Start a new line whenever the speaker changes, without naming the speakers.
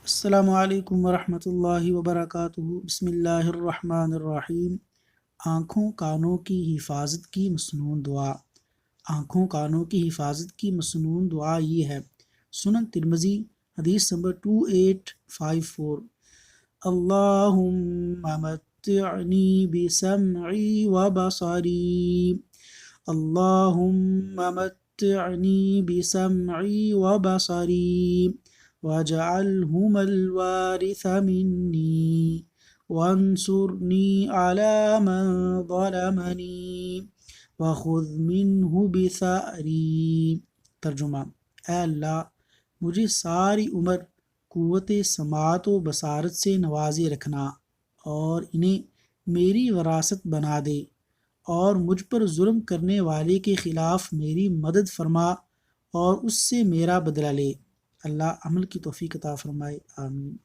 السلام علیکم ورحمۃ اللہ وبرکاتہ۔ بسم اللہ الرحمن الرحیم۔ آنکھوں کانوں کی حفاظت کی مسنون دعا۔ آنکھوں کانوں کی حفاظت کی مسنون دعا یہ ہے۔ سنن ترمذی حدیث نمبر 2854۔ اللہم متعنی بسمعی وبصری، اللہم متعنی بسمعی وبصری واجعلهما الوارث مني وانصرني على من ظلمني وخذ منه بثأري۔ ترجمہ: اے اللہ مجھے ساری عمر قوت سماعت و بصارت سے نوازے رکھنا اور انہیں میری وراثت بنا دے، اور مجھ پر ظلم کرنے والے کے خلاف میری مدد فرما اور اس سے میرا بدلہ لے۔ اللہ عمل کی توفیق عطا فرمائے، آمین۔